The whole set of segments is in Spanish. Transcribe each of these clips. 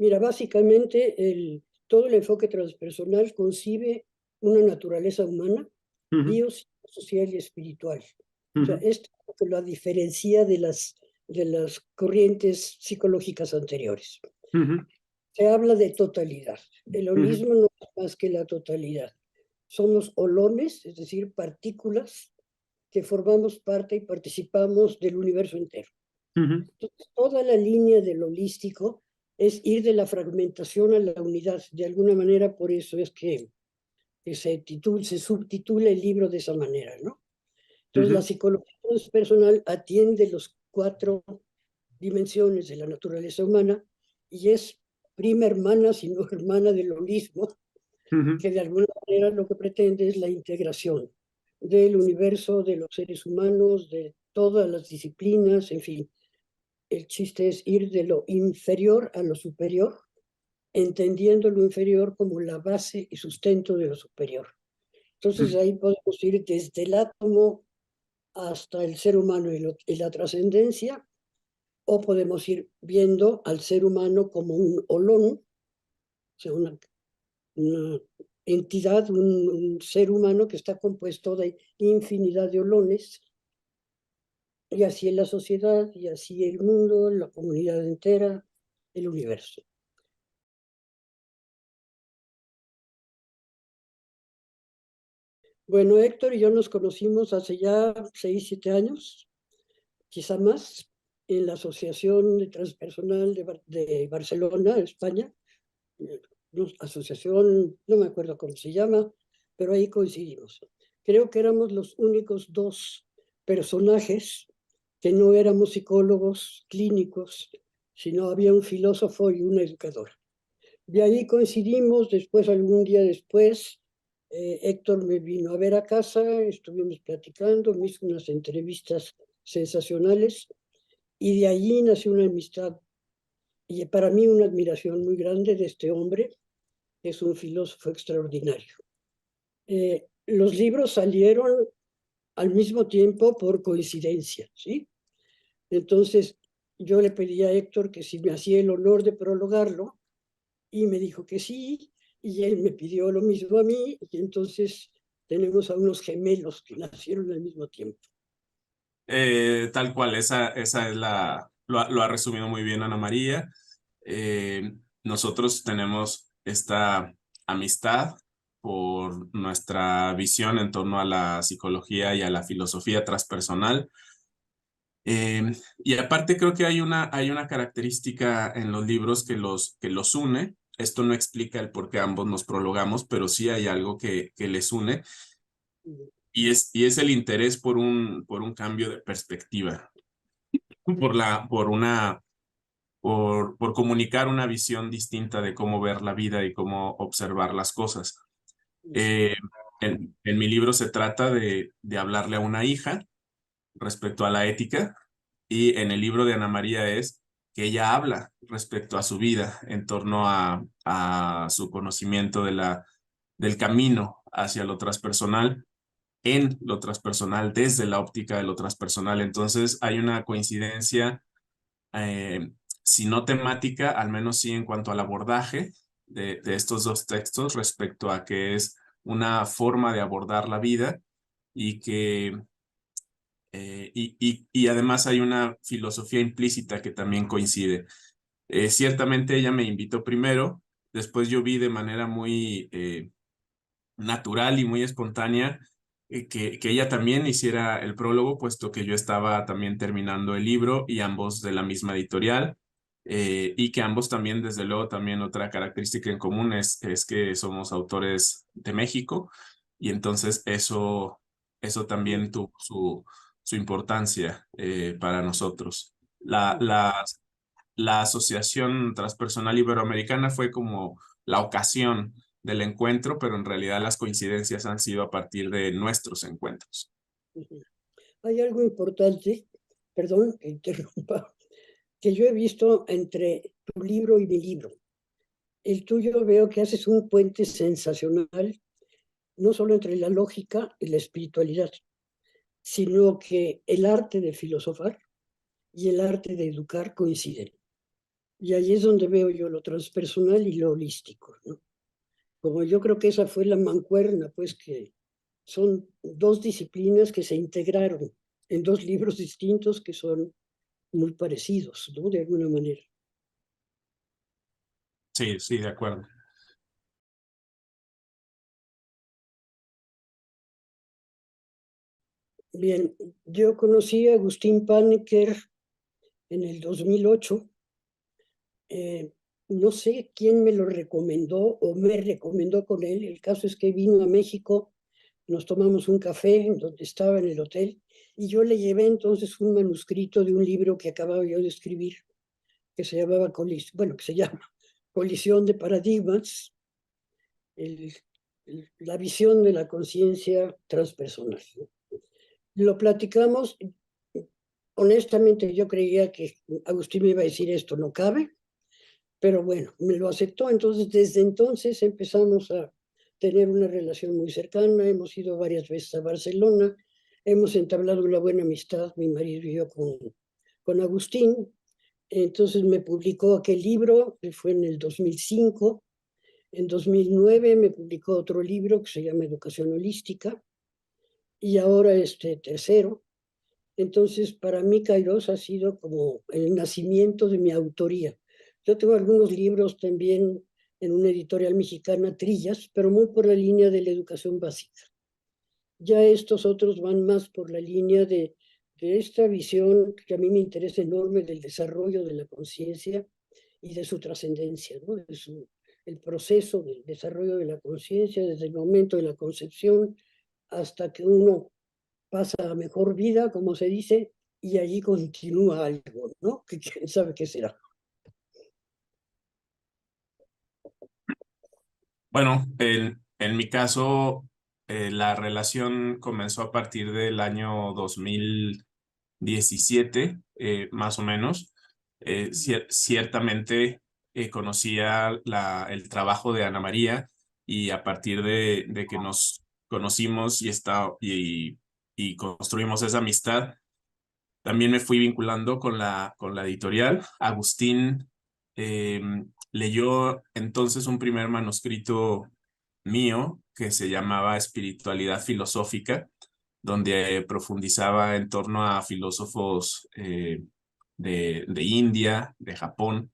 Mira, básicamente todo el enfoque transpersonal concibe una naturaleza humana, Ujú, biopsicosocial y espiritual. O sea, ujú, esto es lo que la diferencia de las corrientes psicológicas anteriores. ujú, Se habla de totalidad. El ujú, holismo no es más que la totalidad. Somos holones, es decir, partículas que formamos parte y participamos del universo entero. ujú, Entonces, toda la línea del holístico es ir de la fragmentación a la unidad. De alguna manera, por eso es que se subtitula el libro de esa manera, ¿no? Entonces, la ujú. psicología personal atiende los 4 dimensiones de la naturaleza humana y es prima hermana, sino hermana del holismo, Ujú. que de alguna manera lo que pretende es la integración del universo, de los seres humanos, de todas las disciplinas, en fin. El chiste es ir de lo inferior a lo superior, entendiendo lo inferior como la base y sustento de lo superior. Entonces ahí podemos ir desde el átomo hasta el ser humano y la trascendencia, o podemos ir viendo al ser humano como un holón, o sea, una entidad, un ser humano que está compuesto de infinidad de holones, y así es la sociedad, y así el mundo, la comunidad entera, el universo. Bueno, Héctor y yo nos conocimos hace ya 6, 7 años, quizá más, en la Asociación de Transpersonal de Barcelona, España. Asociación, no me acuerdo cómo se llama, pero ahí coincidimos. Creo que éramos los únicos dos personajes que no éramos psicólogos clínicos, sino había un filósofo y una educadora. De ahí coincidimos, después, algún día después, Héctor me vino a ver a casa, estuvimos platicando, me hizo unas entrevistas sensacionales y de allí nació una amistad y para mí una admiración muy grande de este hombre, que es un filósofo extraordinario. Los libros salieron al mismo tiempo por coincidencia, ¿sí? Entonces yo le pedí a Héctor que si me hacía el honor de prologarlo, y me dijo que sí, y él me pidió lo mismo a mí, y entonces tenemos a unos gemelos que nacieron al mismo tiempo. Tal cual, esa es lo ha resumido muy bien Ana María. Nosotros tenemos esta amistad por nuestra visión en torno a la psicología y a la filosofía transpersonal. Y aparte creo que hay una característica en los libros que los une. Esto no explica el por qué ambos nos prologamos, pero sí hay algo que les une y es el interés por un cambio de perspectiva, por comunicar una visión distinta de cómo ver la vida y cómo observar las cosas. Eh, en mi libro se trata de hablarle a una hija respecto a la ética, y en el libro de Ana María es que ella habla respecto a su vida en torno a su conocimiento del camino hacia lo transpersonal, en lo transpersonal, desde la óptica de lo transpersonal. Entonces hay una coincidencia, si no temática, al menos sí en cuanto al abordaje de estos dos textos respecto a que es una forma de abordar la vida y que y además hay una filosofía implícita que también coincide. Ciertamente ella me invitó primero, después yo vi de manera muy natural y muy espontánea que ella también hiciera el prólogo, puesto que yo estaba también terminando el libro y ambos de la misma editorial, y que ambos también, desde luego, también otra característica en común es que somos autores de México, y entonces eso también tuvo su importancia para nosotros. La Asociación Transpersonal Iberoamericana fue como la ocasión del encuentro, pero en realidad las coincidencias han sido a partir de nuestros encuentros. Hay algo importante, perdón que interrumpa, que yo he visto entre tu libro y mi libro. El tuyo veo que haces un puente sensacional, no solo entre la lógica y la espiritualidad, sino que el arte de filosofar y el arte de educar coinciden. Y ahí es donde veo yo lo transpersonal y lo holístico, ¿no? Como yo creo que esa fue la mancuerna, pues que son dos disciplinas que se integraron en dos libros distintos que son muy parecidos, ¿no? De alguna manera. Sí, sí, de acuerdo. Bien, yo conocí a Agustín Panecker en el 2008. No sé quién me lo recomendó o me recomendó con él. El caso es que vino a México, nos tomamos un café en donde estaba en el hotel y yo le llevé entonces un manuscrito de un libro que acababa yo de escribir, que se llamaba, bueno, que se llama Colisión de Paradigmas, el, la visión de la conciencia transpersonal, ¿no? Lo platicamos. Honestamente, yo creía que Agustín me iba a decir esto no cabe, pero bueno, me lo aceptó. Entonces, desde entonces empezamos a tener una relación muy cercana. Hemos ido varias veces a Barcelona, hemos entablado una buena amistad, mi marido y yo, con Agustín. Entonces me publicó aquel libro, que fue en el 2005. En 2009 me publicó otro libro que se llama Educación Holística, y ahora este tercero. Entonces, para mí, Kairos ha sido como el nacimiento de mi autoría. Yo tengo algunos libros también en una editorial mexicana, Trillas, pero muy por la línea de la educación básica. Ya estos otros van más por la línea de esta visión que a mí me interesa enorme del desarrollo de la conciencia y de su trascendencia, ¿no? El proceso del desarrollo de la conciencia desde el momento de la concepción hasta que uno pasa a mejor vida, como se dice, y allí continúa algo, ¿no? Que quién sabe qué será. Bueno, en mi caso, la relación comenzó a partir del año 2017, más o menos. Ciertamente conocía el trabajo de Ana María y a partir de que nos conocimos y construimos esa amistad, también me fui vinculando con la editorial. Agustín eh, leyó entonces un primer manuscrito mío que se llamaba Espiritualidad Filosófica, donde profundizaba en torno a filósofos de India, de Japón,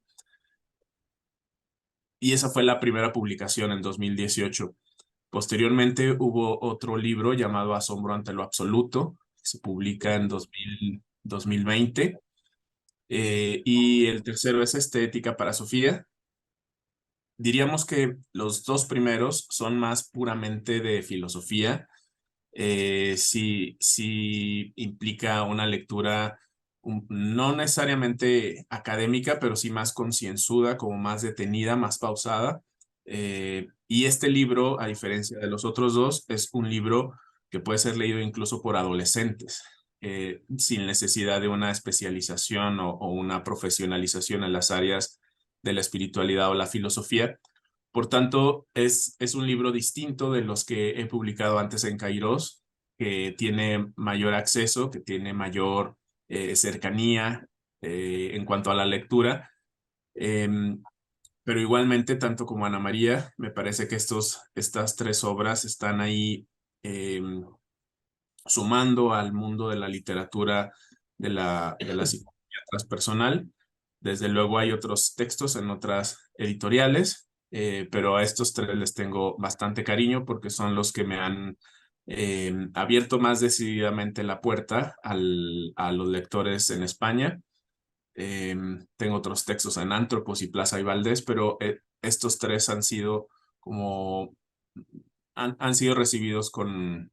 y esa fue la primera publicación en 2018. Posteriormente hubo otro libro llamado Asombro ante lo Absoluto, que se publica en 2020. Y el tercero es Estética para Sofía. Diríamos que los dos primeros son más puramente de filosofía. Sí implica una lectura no necesariamente académica, pero sí más concienzuda, como más detenida, más pausada. Y este libro, a diferencia de los otros dos, es un libro que puede ser leído incluso por adolescentes, sin necesidad de una especialización o una profesionalización en las áreas de la espiritualidad o la filosofía. Por tanto, es un libro distinto de los que he publicado antes en Kairos, que tiene mayor acceso, que tiene mayor cercanía en cuanto a la lectura. Em, pero igualmente, tanto como Ana María, me parece que estas tres obras están ahí em, sumando al mundo de la literatura de la psicología transpersonal. Desde luego hay otros textos en otras editoriales, pero a estos tres les tengo bastante cariño porque son los que me han abierto más decididamente la puerta a los lectores en España. Tengo otros textos en Antropos y Plaza y Valdés, pero estos tres han sido como han sido recibidos con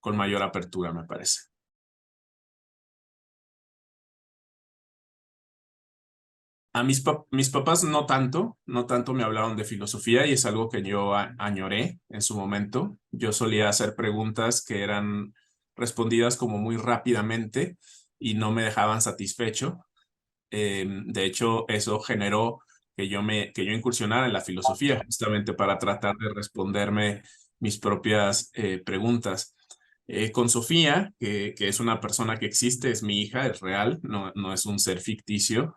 mayor apertura, me parece. A mis papás no tanto me hablaron de filosofía y es algo que yo añoré en su momento. Yo solía hacer preguntas que eran respondidas como muy rápidamente y no me dejaban satisfecho. De hecho, eso generó que yo incursionara en la filosofía, justamente para tratar de responderme mis propias preguntas. Con Sofía, que es una persona que existe, es mi hija, es real, no es un ser ficticio.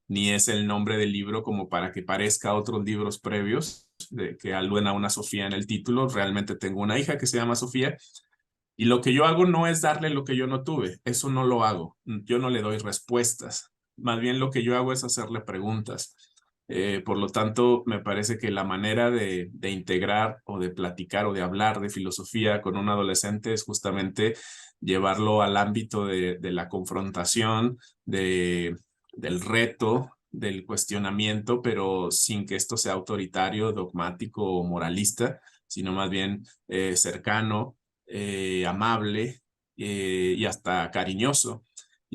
ni es el nombre del libro como para que parezca a otros libros previos que aluden a una Sofía en el título. Realmente tengo una hija que se llama Sofía y lo que yo hago no es darle lo que yo no tuve, eso no lo hago, yo no le doy respuestas, más bien lo que yo hago es hacerle preguntas. Por lo tanto, me parece que la manera de integrar o de platicar o de hablar de filosofía con un adolescente es justamente llevarlo al ámbito de la confrontación, del reto, del cuestionamiento, pero sin que esto sea autoritario, dogmático o moralista, sino más bien cercano, amable y hasta cariñoso.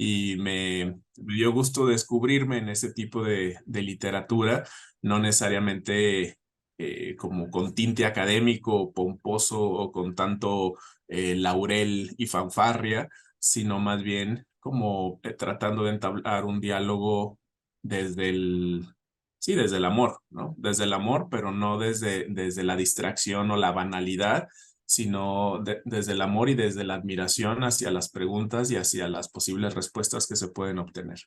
Y me dio gusto descubrirme en ese tipo de literatura, no necesariamente como con tinte académico, pomposo o con tanto laurel y fanfarria, sino más bien como tratando de entablar un diálogo desde sí, desde el amor, ¿no? Desde el amor, pero no desde la distracción o la banalidad, sino desde el amor y desde la admiración hacia las preguntas y hacia las posibles respuestas que se pueden obtener.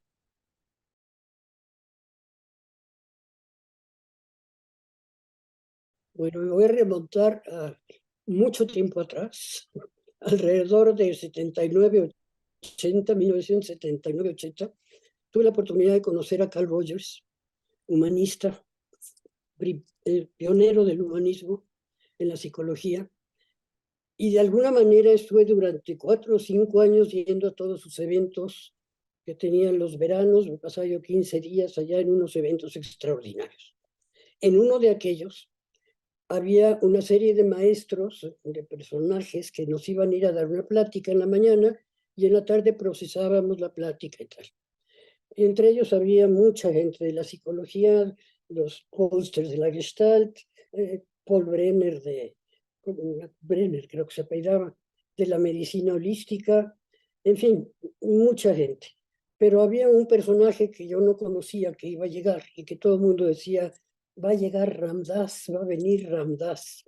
Bueno, me voy a remontar a mucho tiempo atrás, alrededor de 79, 80, 1979, 80. Tuve la oportunidad de conocer a Carl Rogers, humanista, pionero del humanismo en la psicología, y de alguna manera estuve durante 4 o 5 años yendo a todos sus eventos que tenían los veranos. Me pasaba yo 15 días allá en unos eventos extraordinarios. En uno de aquellos había una serie de maestros, de personajes que nos iban a ir a dar una plática en la mañana y en la tarde procesábamos la plática y tal. Entre ellos había mucha gente de la psicología, los posters de la Gestalt, Paul Brenner, Brenner creo que se apellidaba, de la medicina holística, en fin, mucha gente. Pero había un personaje que yo no conocía que iba a llegar y que todo el mundo decía, va a llegar Ram Dass, va a venir Ram Dass.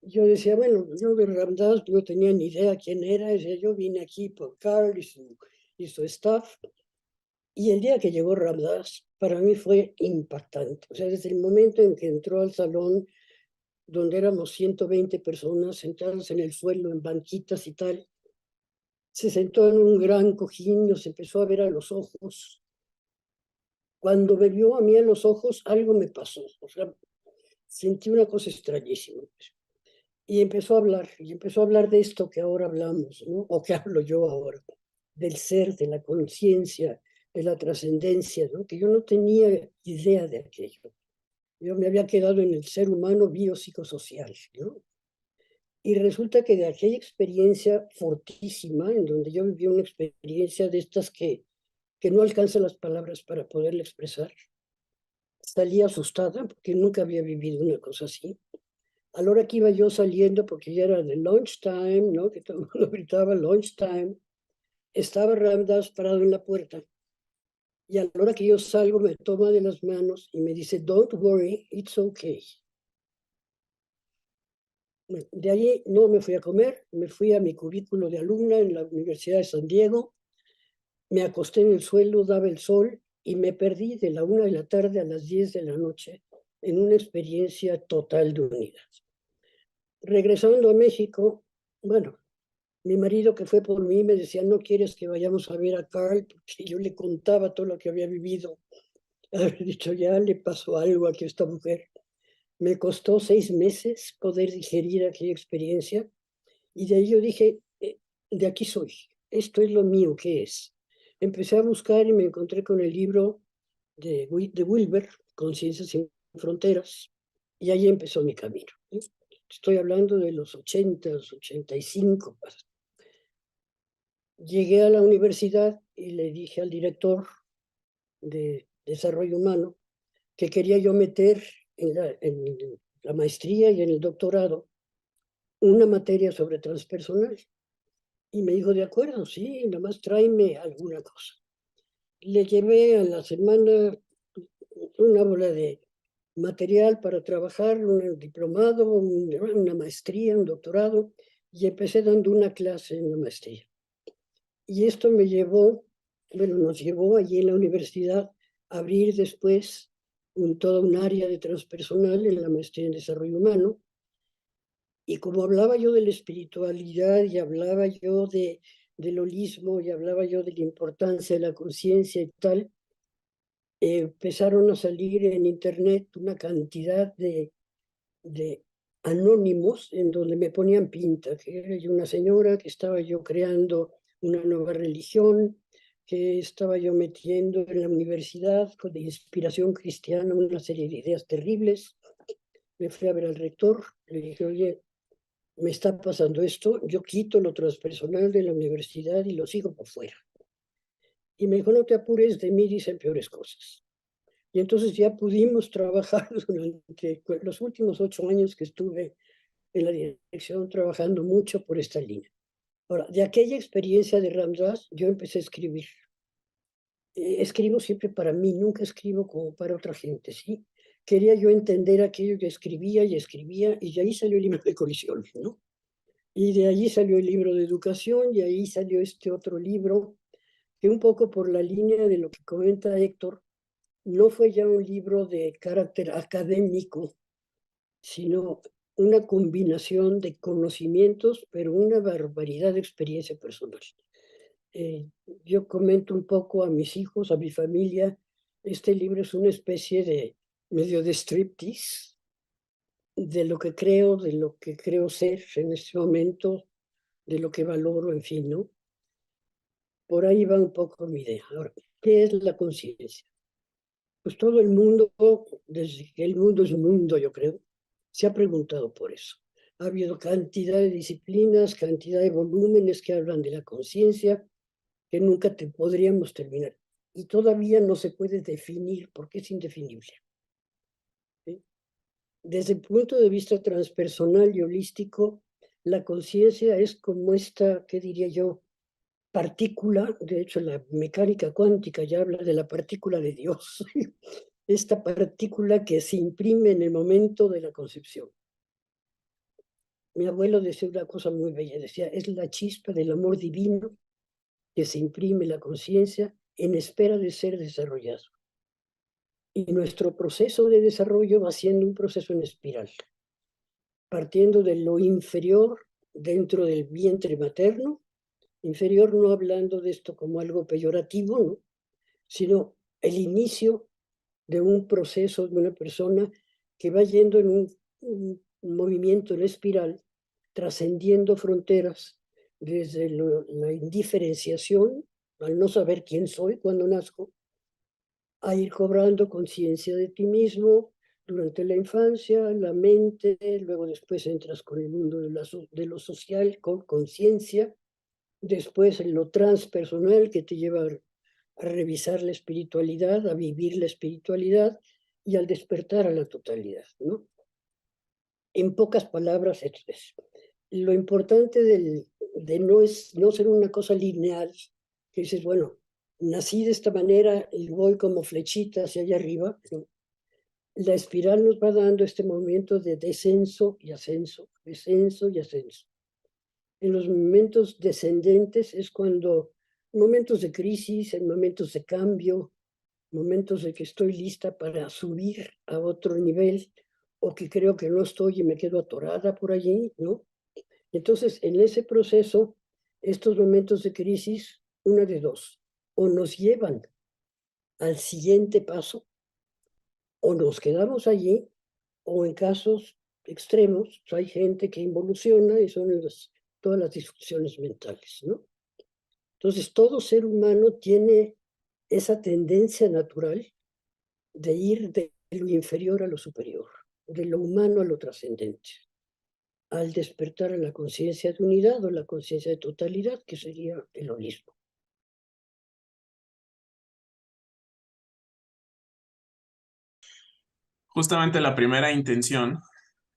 Yo decía, bueno, yo de Ram Dass no tenía ni idea quién era, decía, yo vine aquí por Carl y su staff. Y el día que llegó Ram Dass, para mí fue impactante. O sea, desde el momento en que entró al salón, donde éramos 120 personas sentadas en el suelo, en banquitas y tal, se sentó en un gran cojín, nos empezó a ver a los ojos. Cuando me vio a mí a los ojos, algo me pasó. O sea, sentí una cosa extrañísima. Y empezó a hablar de esto que ahora hablamos, ¿no? O que hablo yo ahora, del ser, de la conciencia, de la trascendencia, ¿no? Que yo no tenía idea de aquello. Yo me había quedado en el ser humano biopsicosocial, ¿no? Y resulta que de aquella experiencia fortísima, en donde yo viví una experiencia de estas que no alcanzan las palabras para poderla expresar, salí asustada porque nunca había vivido una cosa así. A la hora que iba yo saliendo, porque ya era de lunchtime, ¿no? Que todo el mundo gritaba lunchtime, estaba Ram Dass parado en la puerta. Y a la hora que yo salgo, me toma de las manos y me dice, don't worry, it's okay. De allí no me fui a comer, me fui a mi cubículo de alumna en la Universidad de San Diego, me acosté en el suelo, daba el sol y me perdí de la 1 de la tarde a las 10 de la noche en una experiencia total de unidad. Regresando a México, bueno, mi marido que fue por mí me decía, no quieres que vayamos a ver a Carl, porque yo le contaba todo lo que había vivido. Haber dicho, ya le pasó algo aquí a esta mujer. Me costó 6 meses poder digerir aquella experiencia y de ahí yo dije, de aquí soy, esto es lo mío, ¿qué es? Empecé a buscar y me encontré con el libro de Wilber, Conciencia sin Fronteras, y ahí empezó mi camino. Estoy hablando de los 80s, 85. Llegué a la universidad y le dije al director de desarrollo humano que quería yo meter en la maestría y en el doctorado una materia sobre transpersonal. Y me dijo, de acuerdo, sí, nada más tráeme alguna cosa. Le llevé a la semana una bola de material para trabajar, un diplomado, una maestría, un doctorado, y empecé dando una clase en la maestría. Y esto me llevó, bueno, nos llevó allí en la universidad abrir después toda un área de transpersonal en la maestría en desarrollo humano. Y como hablaba yo de la espiritualidad y hablaba yo del holismo y hablaba yo de la importancia de la conciencia y tal, empezaron a salir en internet una cantidad de anónimos en donde me ponían pinta, que era yo una señora, que estaba yo creando una nueva religión, que estaba yo metiendo en la universidad con de inspiración cristiana una serie de ideas terribles. Me fui a ver al rector, le dije, oye, me está pasando esto, yo quito lo transpersonal de la universidad y lo sigo por fuera. Y me dijo, no te apures, de mí dicen peores cosas. Y entonces ya pudimos trabajar durante los últimos 8 años que estuve en la dirección trabajando mucho por esta línea. Ahora, de aquella experiencia de Ramdas, yo empecé a escribir. Escribo siempre para mí, nunca escribo como para otra gente, ¿sí? Quería yo entender aquello que escribía, y de ahí salió el libro de colisiones, ¿no? Y de allí salió el libro de educación, y ahí salió este otro libro, que un poco por la línea de lo que comenta Héctor, no fue ya un libro de carácter académico, sino una combinación de conocimientos, pero una barbaridad de experiencia personal. Yo comento un poco a mis hijos, a mi familia, este libro es una especie de medio de striptease de lo que creo ser en este momento, de lo que valoro, en fin, ¿no? Por ahí va un poco mi idea. Ahora, ¿qué es la conciencia? Pues todo el mundo, desde que el mundo es mundo, yo creo, se ha preguntado por eso. Ha habido cantidad de disciplinas, cantidad de volúmenes que hablan de la conciencia, que nunca te podríamos terminar. Y todavía no se puede definir porque es indefinible. ¿Sí? Desde el punto de vista transpersonal y holístico, la conciencia es como esta, ¿qué diría yo? Partícula, de hecho la mecánica cuántica ya habla de la partícula de Dios, esta partícula que se imprime en el momento de la concepción. Mi abuelo decía una cosa muy bella, decía, es la chispa del amor divino que se imprime en la conciencia en espera de ser desarrollado. Y nuestro proceso de desarrollo va siendo un proceso en espiral, partiendo de lo inferior dentro del vientre materno, inferior no hablando de esto como algo peyorativo, ¿no? Sino el inicio de un proceso de una persona que va yendo en un movimiento en espiral, trascendiendo fronteras desde la indiferenciación, al no saber quién soy cuando nazco, a ir cobrando conciencia de ti mismo durante la infancia, la mente, luego después entras con el mundo de lo social, con conciencia, después en lo transpersonal que te lleva a revisar la espiritualidad, a vivir la espiritualidad y al despertar a la totalidad, ¿no? En pocas palabras, es lo importante de no ser una cosa lineal, que dices, bueno, nací de esta manera y voy como flechita hacia allá arriba, ¿no? La espiral nos va dando este momento de descenso y ascenso, descenso y ascenso. En los momentos descendentes es cuando, momentos de crisis, en momentos de cambio, momentos de que estoy lista para subir a otro nivel o que creo que no estoy y me quedo atorada por allí, ¿no? Entonces, en ese proceso, estos momentos de crisis, una de dos, o nos llevan al siguiente paso, o nos quedamos allí, o en casos extremos, hay gente que involuciona y son todas las disfunciones mentales, ¿no? Entonces, todo ser humano tiene esa tendencia natural de ir de lo inferior a lo superior, de lo humano a lo trascendente, al despertar a la conciencia de unidad o la conciencia de totalidad, que sería el holismo. Justamente la primera intención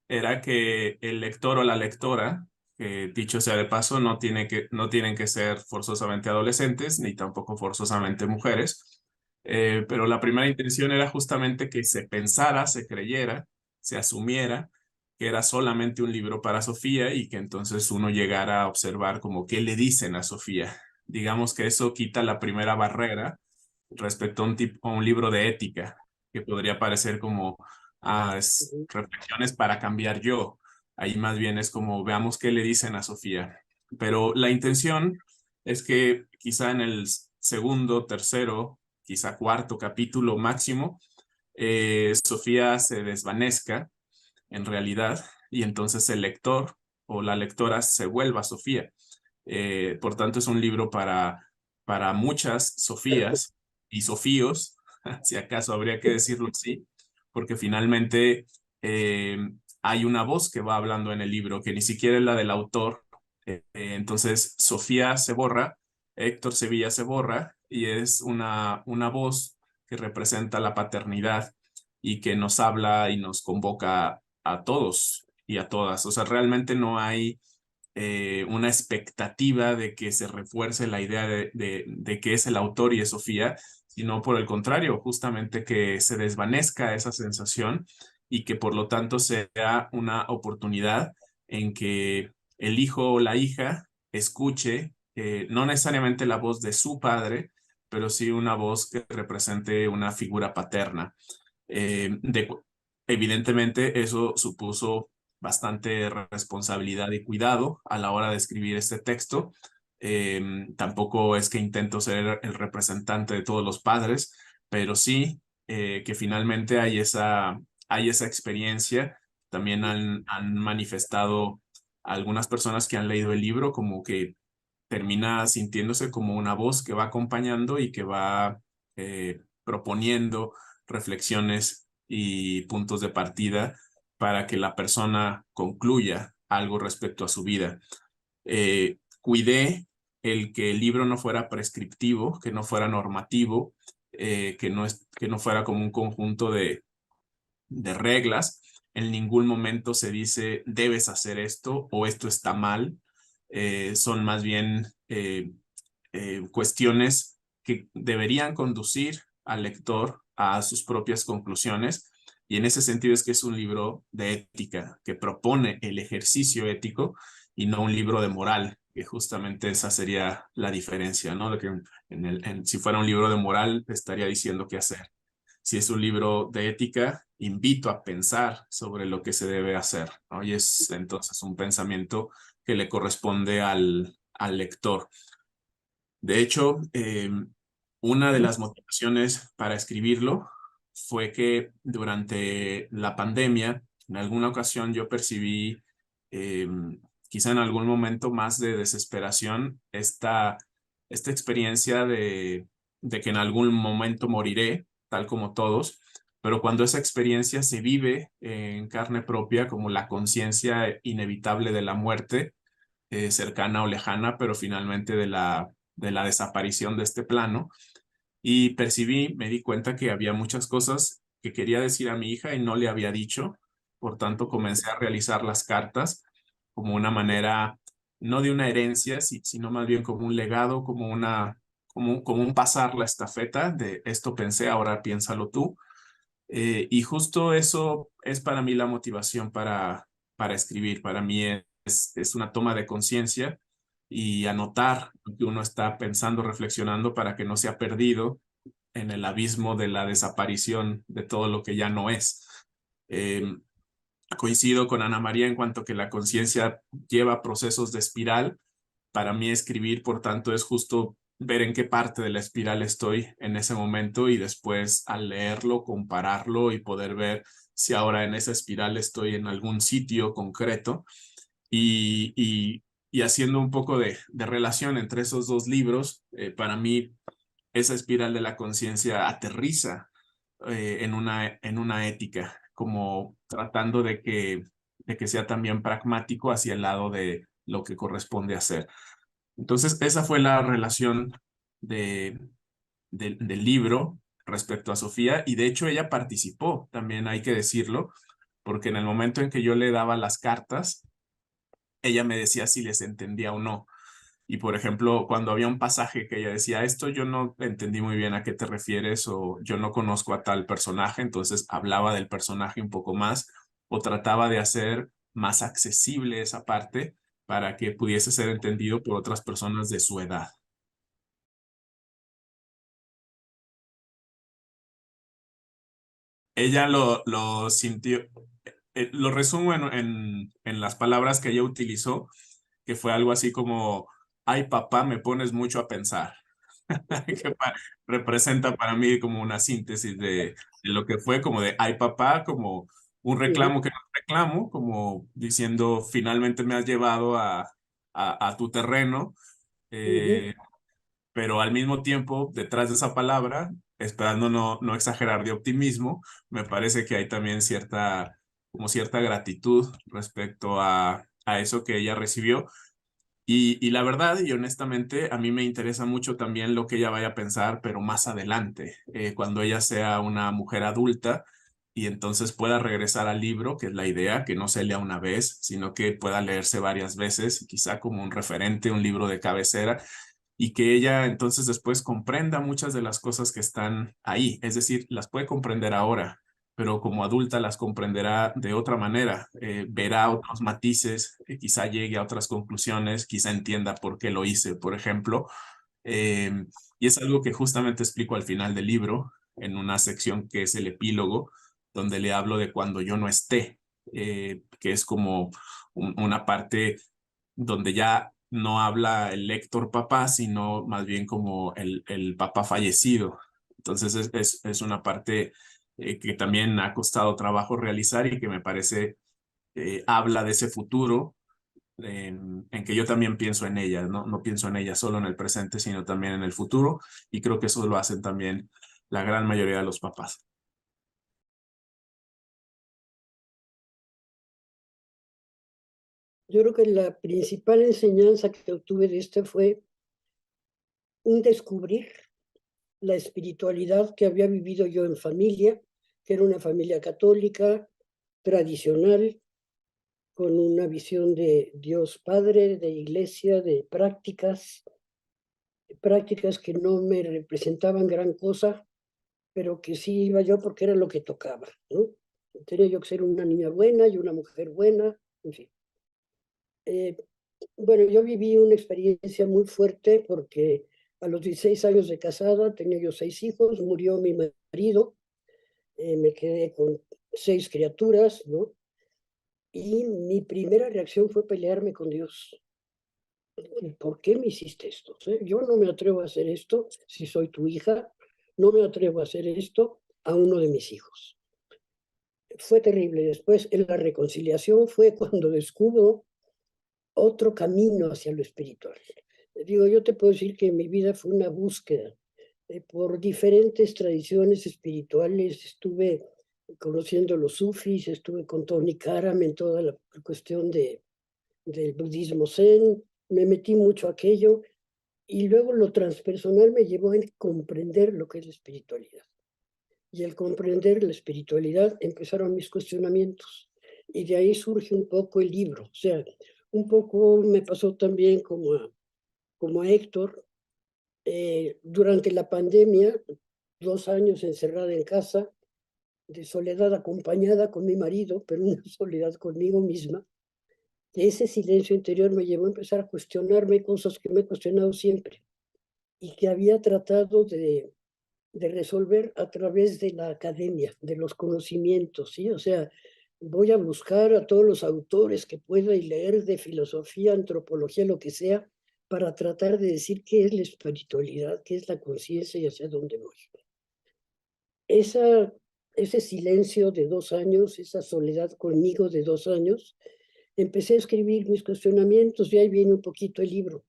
era que el lector o la lectora, que dicho sea de paso, no tienen que ser forzosamente adolescentes ni tampoco forzosamente mujeres, pero la primera intención era justamente que se pensara, se creyera, se asumiera que era solamente un libro para Sofía y que entonces uno llegara a observar como qué le dicen a Sofía. Digamos que eso quita la primera barrera respecto a un libro de ética, que podría parecer como, es Ujú. reflexiones para cambiar yo. Ahí más bien es como veamos qué le dicen a Sofía. Pero la intención es que quizá en el segundo, tercero, quizá cuarto capítulo máximo, Sofía se desvanezca en realidad y entonces el lector o la lectora se vuelva Sofía. Por tanto, es un libro para muchas Sofías y Sofíos, si acaso habría que decirlo así, porque finalmente eh, hay una voz que va hablando en el libro, que ni siquiera es la del autor. Entonces, Sofía se borra, Héctor Sevilla se borra, y es una voz que representa la paternidad y que nos habla y nos convoca a todos y a todas. O sea, realmente no hay una expectativa de que se refuerce la idea de que es el autor y es Sofía, sino por el contrario, justamente que se desvanezca esa sensación y que por lo tanto sea una oportunidad en que el hijo o la hija escuche no necesariamente la voz de su padre, pero sí una voz que represente una figura paterna. Evidentemente, eso supuso bastante responsabilidad y cuidado a la hora de escribir este texto. Tampoco es que intento ser el representante de todos los padres, pero sí que finalmente hay esa experiencia. También han manifestado algunas personas que han leído el libro como que termina sintiéndose como una voz que va acompañando y que va proponiendo reflexiones y puntos de partida para que la persona concluya algo respecto a su vida. Cuidé el que el libro no fuera prescriptivo, que no fuera normativo, que no fuera como un conjunto de reglas. En ningún momento se dice debes hacer esto o esto está mal. Son más bien cuestiones que deberían conducir al lector a sus propias conclusiones. Y en ese sentido es que es un libro de ética, que propone el ejercicio ético y no un libro de moral, que justamente esa sería la diferencia, ¿no? De que si fuera un libro de moral, estaría diciendo qué hacer. Si es un libro de ética, invito a pensar sobre lo que se debe hacer, ¿no? Y es entonces un pensamiento que le corresponde al lector. De hecho, una de las motivaciones para escribirlo fue que durante la pandemia, en alguna ocasión yo percibí, eh, quizá en algún momento más de desesperación, esta experiencia de que en algún momento moriré, tal como todos, pero cuando esa experiencia se vive en carne propia como la conciencia inevitable de la muerte, cercana o lejana, pero finalmente de la desaparición de este plano. Y percibí, me di cuenta que había muchas cosas que quería decir a mi hija y no le había dicho. Por tanto, comencé a realizar las cartas como una manera, no de una herencia, sino más bien como un legado, como un pasar la estafeta de esto pensé, ahora piénsalo tú. Y justo eso es para mí la motivación para escribir. Para mí es una toma de conciencia y anotar lo que uno está pensando, reflexionando para que no sea perdido en el abismo de la desaparición de todo lo que ya no es. Eh, Coincido con Ana María en cuanto que la conciencia lleva procesos de espiral. Para mí escribir, por tanto, es justo ver en qué parte de la espiral estoy en ese momento y después al leerlo, compararlo y poder ver si ahora en esa espiral estoy en algún sitio concreto y, y, y haciendo un poco de relación entre esos dos libros. Para mí esa espiral de la conciencia aterriza en una ética, como tratando de que sea también pragmático hacia el lado de lo que corresponde hacer. Entonces, esa fue la relación de, del libro respecto a Sofía y de hecho ella participó, también hay que decirlo, porque en el momento en que yo le daba las cartas, ella me decía si les entendía o no. Y por ejemplo, cuando había un pasaje que ella decía, esto yo no entendí muy bien a qué te refieres o yo no conozco a tal personaje, entonces hablaba del personaje un poco más o trataba de hacer más accesible esa parte para que pudiese ser entendido por otras personas de su edad. ella lo sintió, lo resumo en las palabras que ella utilizó, que fue algo así como, ay papá, me pones mucho a pensar, que representa para mí como una síntesis de lo que fue como de, ay papá, como un Ujú, reclamo que no reclamo, como diciendo, finalmente me has llevado a tu terreno, ujú. eh, pero al mismo tiempo, detrás de esa palabra, esperando no exagerar de optimismo, me parece que hay también como cierta gratitud respecto a eso que ella recibió. Y la verdad, y honestamente, a mí me interesa mucho también lo que ella vaya a pensar, pero más adelante, cuando ella sea una mujer adulta y entonces pueda regresar al libro, que es la idea, que no se lea una vez, sino que pueda leerse varias veces, quizá como un referente, un libro de cabecera, y que ella entonces después comprenda muchas de las cosas que están ahí, es decir, las puede comprender ahora, pero como adulta las comprenderá de otra manera, verá otros matices, quizá llegue a otras conclusiones, quizá entienda por qué lo hice, por ejemplo. Eh, y es algo que justamente explico al final del libro, en una sección que es el epílogo, donde le hablo de cuando yo no esté, que es como una parte donde ya no habla el Héctor papá, sino más bien como el papá fallecido. Entonces es una parte que también ha costado trabajo realizar y que me parece habla de ese futuro en que yo también pienso en ella, ¿no? No pienso en ella solo en el presente, sino también en el futuro, y creo que eso lo hacen también la gran mayoría de los papás. Yo creo que la principal enseñanza que obtuve de este fue un descubrir la espiritualidad que había vivido yo en familia, que era una familia católica, tradicional, con una visión de Dios Padre, de iglesia, de prácticas que no me representaban gran cosa, pero que sí iba yo porque era lo que tocaba, ¿no? Tenía yo que ser una niña buena y una mujer buena, en fin. Eh, bueno, yo viví una experiencia muy fuerte porque a los 16 años de casada tenía yo 6 hijos, murió mi marido, me quedé con 6 criaturas, ¿no? Y mi primera reacción fue pelearme con Dios. ¿Por qué me hiciste esto? Yo no me atrevo a hacer esto si soy tu hija, no me atrevo a hacer esto a uno de mis hijos. Fue terrible. Después, en la reconciliación fue cuando descubro otro camino hacia lo espiritual. Digo, yo te puedo decir que mi vida fue una búsqueda por diferentes tradiciones espirituales. Estuve conociendo los sufis, estuve con Tony Karam en toda la cuestión del budismo zen, me metí mucho a aquello y luego lo transpersonal me llevó a comprender lo que es la espiritualidad. Y al comprender la espiritualidad empezaron mis cuestionamientos. Y de ahí surge un poco el libro. O sea, un poco me pasó también como a Héctor. Durante la pandemia, 2 años encerrada en casa, de soledad acompañada con mi marido, pero una soledad conmigo misma, que ese silencio interior me llevó a empezar a cuestionarme cosas que me he cuestionado siempre y que había tratado de resolver a través de la academia, de los conocimientos, ¿sí? O sea, voy a buscar a todos los autores que pueda y leer de filosofía, antropología, lo que sea, para tratar de decir qué es la espiritualidad, qué es la conciencia y hacia dónde voy. Esa, ese silencio de 2 años, esa soledad conmigo de 2 años, empecé a escribir mis cuestionamientos y ahí viene un poquito el libro.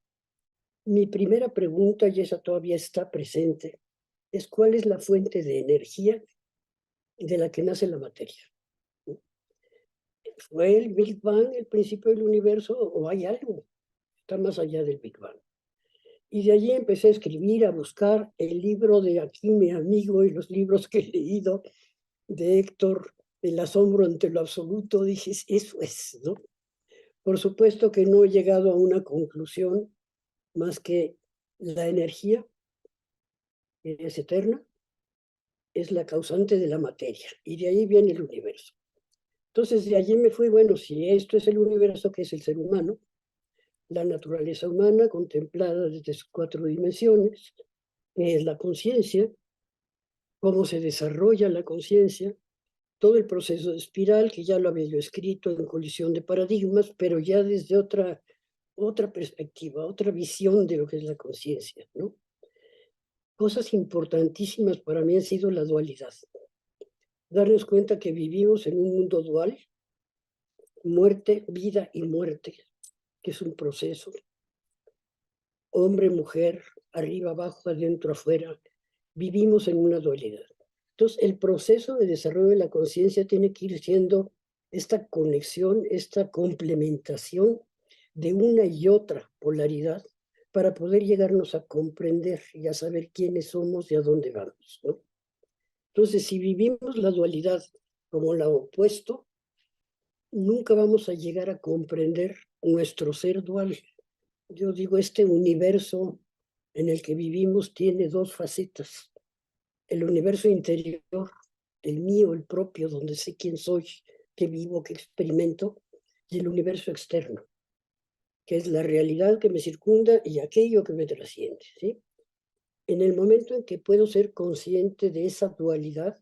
Mi primera pregunta, y esa todavía está presente, es cuál es la fuente de energía de la que nace la materia. ¿Fue el Big Bang el principio del universo o hay algo que está más allá del Big Bang? Y de allí empecé a escribir, a buscar el libro de aquí, mi amigo, y los libros que he leído de Héctor, El asombro ante lo absoluto. Dije, eso es, ¿no? Por supuesto que no he llegado a una conclusión más que la energía, que es eterna, es la causante de la materia, y de ahí viene el universo. Entonces, de allí me fui, bueno, si esto es el universo, ¿qué es el ser humano? La naturaleza humana contemplada desde sus 4 dimensiones, que es la conciencia, cómo se desarrolla la conciencia, todo el proceso de espiral, que ya lo había yo escrito en Colisión de Paradigmas, pero ya desde otra perspectiva, otra visión de lo que es la conciencia, ¿no? Cosas importantísimas para mí han sido la dualidad. Darnos cuenta que vivimos en un mundo dual, muerte, vida y muerte, que es un proceso. Hombre, mujer, arriba, abajo, adentro, afuera. Vivimos en una dualidad. Entonces, el proceso de desarrollo de la conciencia tiene que ir siendo esta conexión, esta complementación de una y otra polaridad para poder llegarnos a comprender y a saber quiénes somos y a dónde vamos, ¿no? Entonces, si vivimos la dualidad como la opuesto, nunca vamos a llegar a comprender nuestro ser dual. Yo digo, este universo en el que vivimos tiene dos facetas. El universo interior, el mío, el propio, donde sé quién soy, qué vivo, qué experimento, y el universo externo, que es la realidad que me circunda y aquello que me trasciende, ¿sí? En el momento en que puedo ser consciente de esa dualidad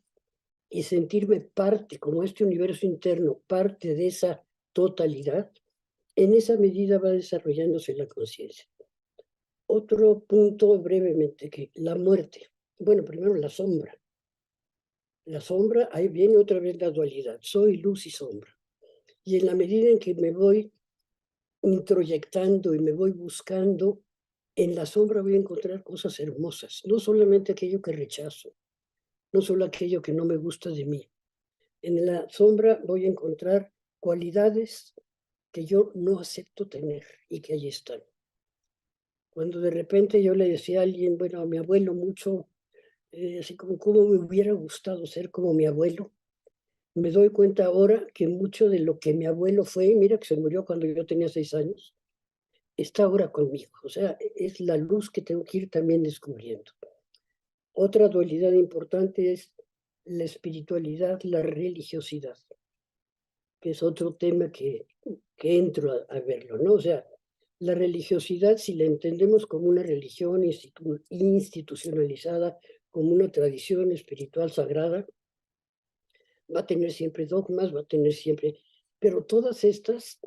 y sentirme parte, como este universo interno, parte de esa totalidad, en esa medida va desarrollándose la conciencia. Otro punto brevemente, que la muerte. Bueno, primero la sombra. La sombra, ahí viene otra vez la dualidad. Soy luz y sombra. Y en la medida en que me voy introyectando y me voy buscando, en la sombra voy a encontrar cosas hermosas. No solamente aquello que rechazo, no solo aquello que no me gusta de mí. En la sombra voy a encontrar cualidades que yo no acepto tener y que ahí están. Cuando de repente yo le decía a alguien, bueno, a mi abuelo mucho, así como cómo me hubiera gustado ser como mi abuelo, me doy cuenta ahora que mucho de lo que mi abuelo fue, mira que se murió cuando yo tenía 6 años, está ahora conmigo. O sea, es la luz que tengo que ir también descubriendo. Otra dualidad importante es la espiritualidad, la religiosidad, que es otro tema que entro a verlo, ¿no? O sea, la religiosidad, si la entendemos como una religión institucionalizada, como una tradición espiritual sagrada, va a tener siempre dogmas, va a tener siempre, pero todas estas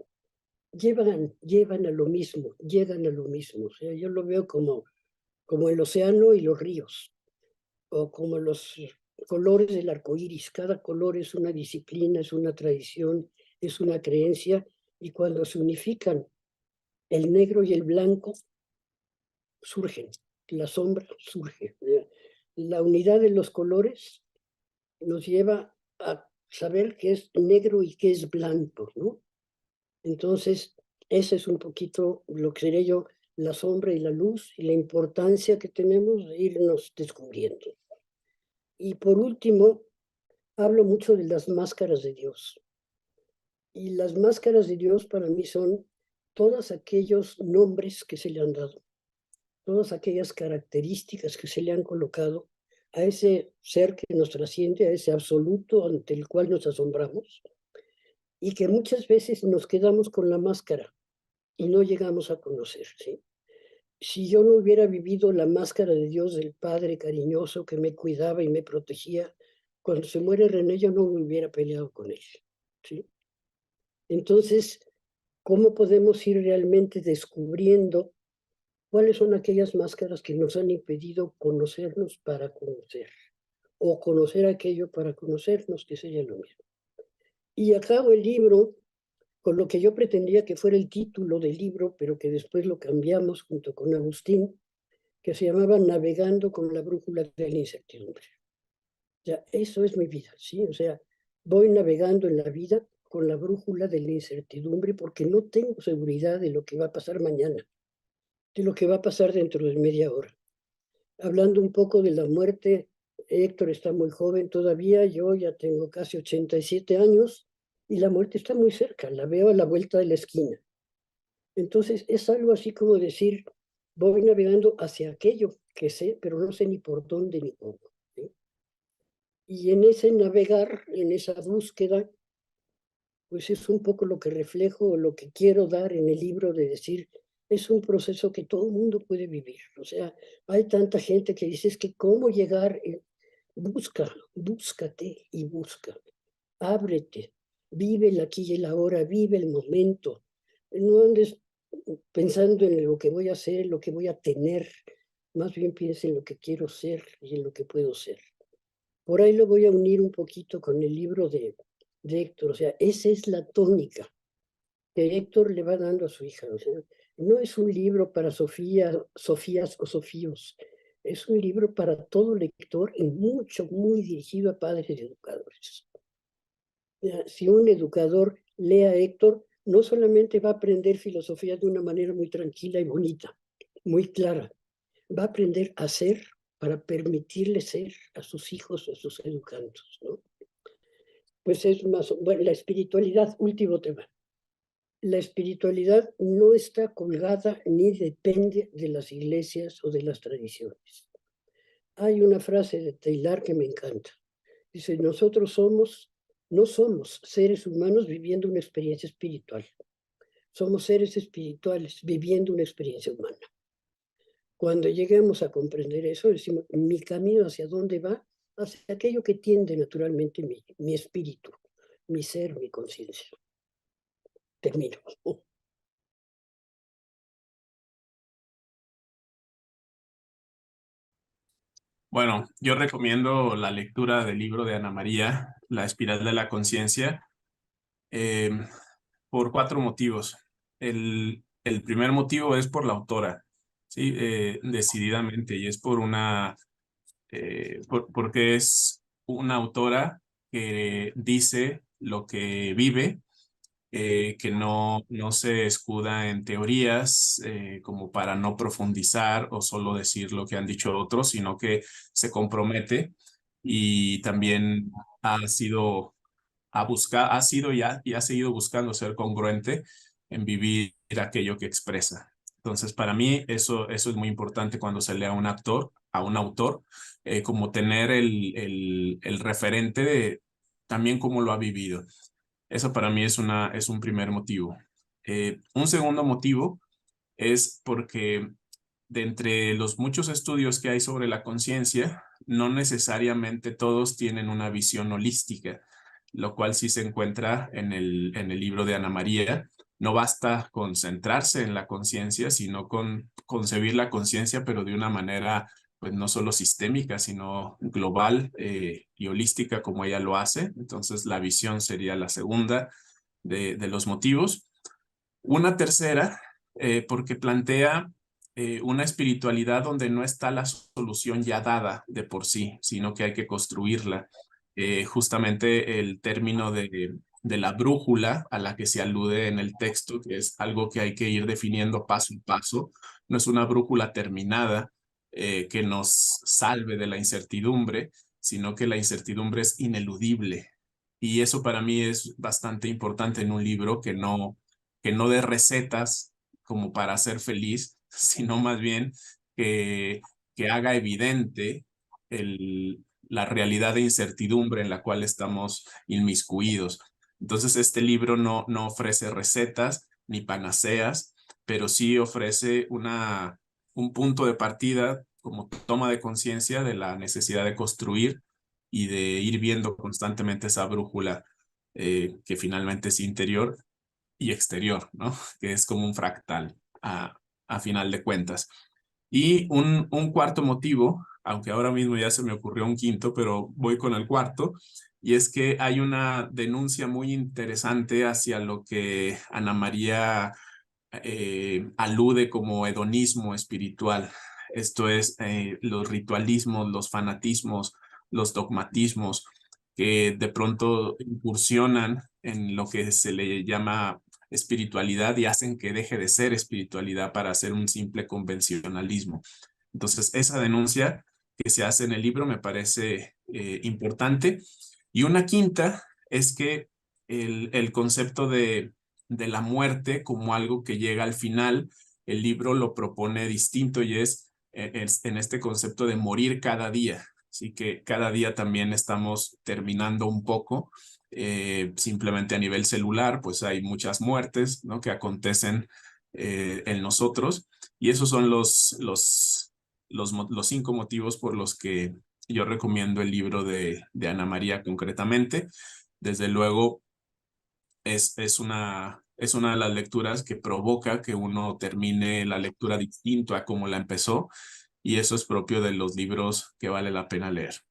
llevan a lo mismo, llegan a lo mismo. O sea, yo lo veo como el océano y los ríos, o como los colores del arco iris. Cada color es una disciplina, es una tradición, es una creencia, y cuando se unifican el negro y el blanco, surgen, la sombra surge. La unidad de los colores nos lleva a saber qué es negro y qué es blanco, ¿no? Entonces, ese es un poquito lo que sería yo, la sombra y la luz y la importancia que tenemos de irnos descubriendo. Y por último, hablo mucho de las máscaras de Dios. Y las máscaras de Dios para mí son todos aquellos nombres que se le han dado, todas aquellas características que se le han colocado a ese ser que nos trasciende, a ese absoluto ante el cual nos asombramos, y que muchas veces nos quedamos con la máscara y no llegamos a conocer, ¿sí? Si yo no hubiera vivido la máscara de Dios, del Padre cariñoso que me cuidaba y me protegía, cuando se muere René yo no me hubiera peleado con él, ¿sí? Entonces, ¿cómo podemos ir realmente descubriendo cuáles son aquellas máscaras que nos han impedido conocernos para conocer? O conocer aquello para conocernos, que sería lo mismo. Y acabo el libro con lo que yo pretendía que fuera el título del libro, pero que después lo cambiamos junto con Agustín, que se llamaba Navegando con la brújula de la incertidumbre. Ya, eso es mi vida, ¿sí? O sea, voy navegando en la vida con la brújula de la incertidumbre porque no tengo seguridad de lo que va a pasar mañana, de lo que va a pasar dentro de media hora. Hablando un poco de la muerte, Héctor está muy joven todavía, yo ya tengo casi 87 años y la muerte está muy cerca, la veo a la vuelta de la esquina. Entonces es algo así como decir, voy navegando hacia aquello que sé, pero no sé ni por dónde ni cómo, ¿sí? Y en ese navegar, en esa búsqueda, pues es un poco lo que reflejo, lo que quiero dar en el libro de decir, es un proceso que todo el mundo puede vivir. O sea, hay tanta gente que dice, es que cómo llegar, busca, búscate y busca. ábrete, vive el aquí y el ahora, vive el momento. No andes pensando en lo que voy a hacer, en lo que voy a tener, más bien piensa en lo que quiero ser y en lo que puedo ser. Por ahí lo voy a unir un poquito con el libro de Héctor, o sea, esa es la tónica que Héctor le va dando a su hija. O sea, no es un libro para Sofías o Sofíos, es un libro para todo lector y mucho, muy dirigido a padres y educadores. Si un educador lee a Héctor, no solamente va a aprender filosofía de una manera muy tranquila y bonita, muy clara, va a aprender a ser para permitirle ser a sus hijos, a sus educandos, ¿no? Pues es más, bueno, la espiritualidad, último tema. La espiritualidad no está colgada ni depende de las iglesias o de las tradiciones. Hay una frase de Taylor que me encanta. Dice, no somos seres humanos viviendo una experiencia espiritual. Somos seres espirituales viviendo una experiencia humana. Cuando lleguemos a comprender eso, decimos, mi camino hacia dónde va, hacia aquello que tiende naturalmente mi espíritu, mi ser, mi conciencia. Termino. Bueno, yo recomiendo la lectura del libro de Ana María, La espiral de la conciencia, eh, por 4 motivos. El primer motivo es por la autora, ¿sí? Decididamente, y es porque es una autora que dice lo que vive, que no se escuda en teorías como para no profundizar o solo decir lo que han dicho otros, sino que se compromete y también ha sido y ha seguido buscando ser congruente en vivir aquello que expresa. Entonces, para mí eso es muy importante cuando se lee a un autor, como tener el referente de también cómo lo ha vivido. Eso para mí es un primer motivo. Un segundo motivo es porque de entre los muchos estudios que hay sobre la conciencia, no necesariamente todos tienen una visión holística, lo cual sí se encuentra en el libro de Ana María. No basta concentrarse en la conciencia, sino con concebir la conciencia, pero de una manera, pues no solo sistémica, sino global y holística como ella lo hace. Entonces, la visión sería la segunda de los motivos. Una tercera, porque plantea una espiritualidad donde no está la solución ya dada de por sí, sino que hay que construirla. Justamente el término de la brújula a la que se alude en el texto, que es algo que hay que ir definiendo paso a paso, no es una brújula terminada que nos salve de la incertidumbre, sino que la incertidumbre es ineludible. Y eso para mí es bastante importante en un libro que no dé recetas como para ser feliz, sino más bien que, que haga evidente la realidad de incertidumbre en la cual estamos inmiscuidos. Entonces, este libro no ofrece recetas ni panaceas, pero sí ofrece un punto de partida como toma de conciencia de la necesidad de construir y de ir viendo constantemente esa brújula que finalmente es interior y exterior, ¿no? Que es como un fractal a final de cuentas. Y un cuarto motivo, aunque ahora mismo ya se me ocurrió un quinto, pero voy con el cuarto, y es que hay una denuncia muy interesante hacia lo que Ana María alude como hedonismo espiritual. Esto es los ritualismos, los fanatismos, los dogmatismos que de pronto incursionan en lo que se le llama espiritualidad y hacen que deje de ser espiritualidad para ser un simple convencionalismo. Entonces, esa denuncia que se hace en el libro me parece importante. Y una quinta es que el concepto de la muerte como algo que llega al final, el libro lo propone distinto y es en este concepto de morir cada día. Así que cada día también estamos terminando un poco, simplemente a nivel celular, pues hay muchas muertes, ¿no? Que acontecen en nosotros y esos son los 5 motivos por los que yo recomiendo el libro de Ana María concretamente. desde luego es una de las lecturas que provoca que uno termine la lectura distinto a como la empezó, y eso es propio de los libros que vale la pena leer.